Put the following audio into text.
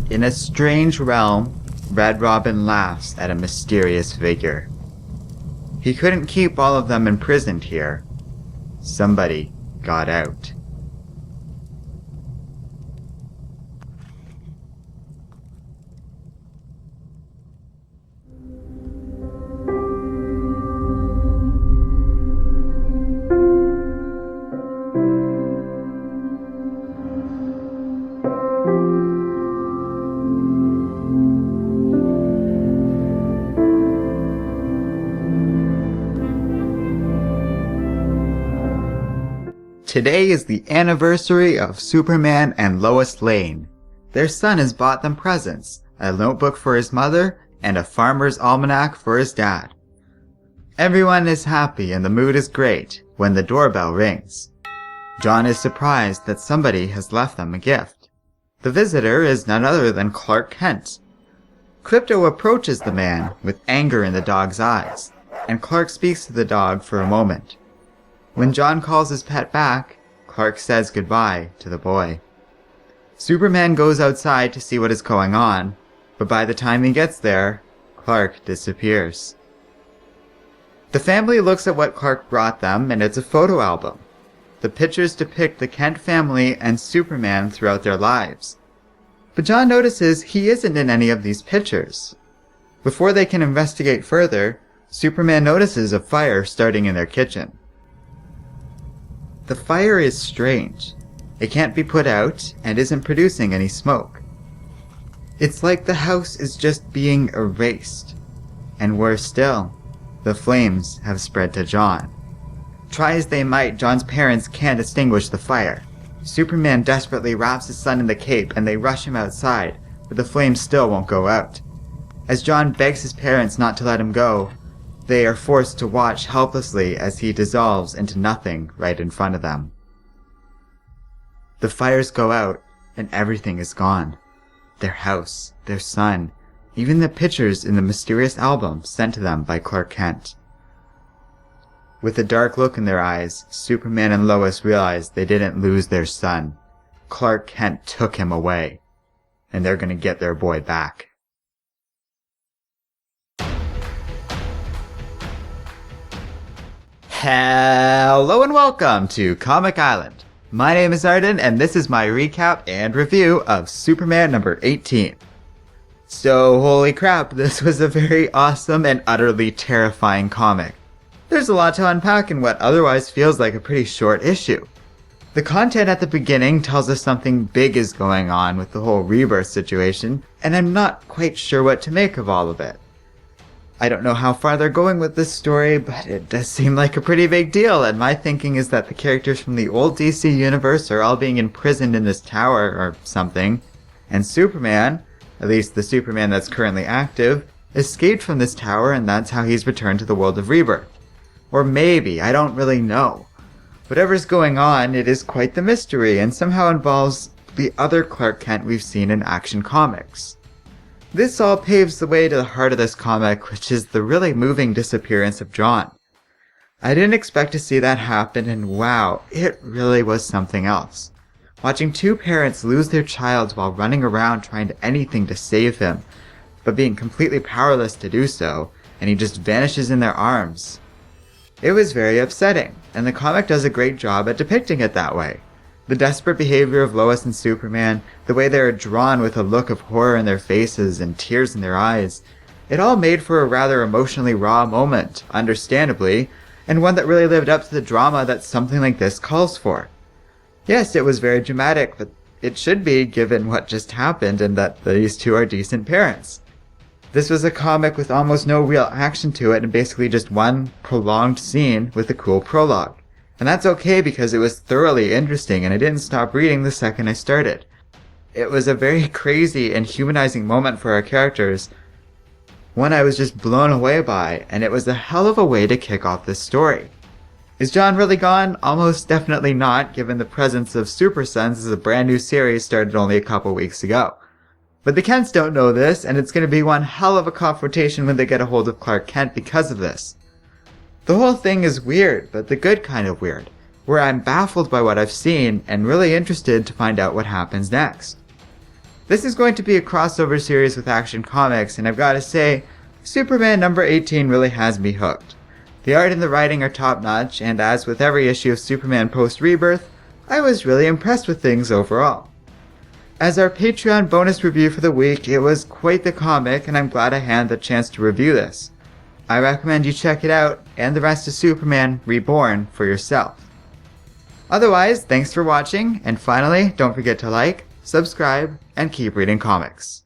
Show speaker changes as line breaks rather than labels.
In a strange realm, Red Robin laughs at a mysterious figure. He couldn't keep all of them imprisoned here. Somebody got out. Today is the anniversary of Superman and Lois Lane. Their son has bought them presents, a notebook for his mother, and a farmer's almanac for his dad. Everyone is happy and the mood is great when the doorbell rings. John is surprised that somebody has left them a gift. The visitor is none other than Clark Kent. Crypto approaches the man with anger in the dog's eyes, and Clark speaks to the dog for a moment. When John calls his pet back, Clark says goodbye to the boy. Superman goes outside to see what is going on, but by the time he gets there, Clark disappears. The family looks at what Clark brought them, and it's a photo album. The pictures depict the Kent family and Superman throughout their lives. But John notices he isn't in any of these pictures. Before they can investigate further, Superman notices a fire starting in their kitchen. The fire is strange. It can't be put out and isn't producing any smoke. It's like the house is just being erased. And worse still, the flames have spread to John. Try as they might, John's parents can't extinguish the fire. Superman desperately wraps his son in the cape and they rush him outside, but the flames still won't go out. As John begs his parents not to let him go, they are forced to watch helplessly as he dissolves into nothing right in front of them. The fires go out and everything is gone. Their house, their son, even the pictures in the mysterious album sent to them by Clark Kent. With a dark look in their eyes, Superman and Lois realize they didn't lose their son. Clark Kent took him away, and they're gonna get their boy back. Hello and welcome to Comic Island. My name is Arden and this is my recap and review of Superman number 18. So holy crap, this was a very awesome and utterly terrifying comic. There's a lot to unpack in what otherwise feels like a pretty short issue. The content at the beginning tells us something big is going on with the whole rebirth situation, and I'm not quite sure what to make of all of it. I don't know how far they're going with this story, but it does seem like a pretty big deal, and my thinking is that the characters from the old DC universe are all being imprisoned in this tower or something, and Superman, at least the Superman that's currently active, escaped from this tower and that's how he's returned to the world of Rebirth. Or maybe, I don't really know. Whatever's going on, it is quite the mystery and somehow involves the other Clark Kent we've seen in Action Comics. This all paves the way to the heart of this comic, which is the really moving disappearance of John. I didn't expect to see that happen, and wow, it really was something else. Watching two parents lose their child while running around trying anything to save him, but being completely powerless to do so, and he just vanishes in their arms. It was very upsetting, and the comic does a great job at depicting it that way. The desperate behavior of Lois and Superman, the way they are drawn with a look of horror in their faces and tears in their eyes, it all made for a rather emotionally raw moment, understandably, and one that really lived up to the drama that something like this calls for. Yes, it was very dramatic, but it should be given what just happened and that these two are decent parents. This was a comic with almost no real action to it and basically just one prolonged scene with a cool prologue. And that's okay because it was thoroughly interesting and I didn't stop reading the second I started. It was a very crazy and humanizing moment for our characters, one I was just blown away by, and it was a hell of a way to kick off this story. Is John really gone? Almost definitely not, given the presence of Super Sons as a brand new series started only a couple weeks ago. But the Kents don't know this, and it's going to be one hell of a confrontation when they get a hold of Clark Kent because of this. The whole thing is weird, but the good kind of weird, where I'm baffled by what I've seen and really interested to find out what happens next. This is going to be a crossover series with Action Comics, and I've got to say, Superman number 18 really has me hooked. The art and the writing are top-notch, and as with every issue of Superman post-Rebirth, I was really impressed with things overall. As our Patreon bonus review for the week, it was quite the comic, and I'm glad I had the chance to review this. I recommend you check it out, and the rest of Superman Reborn for yourself. Otherwise, thanks for watching, and finally, don't forget to like, subscribe, and keep reading comics.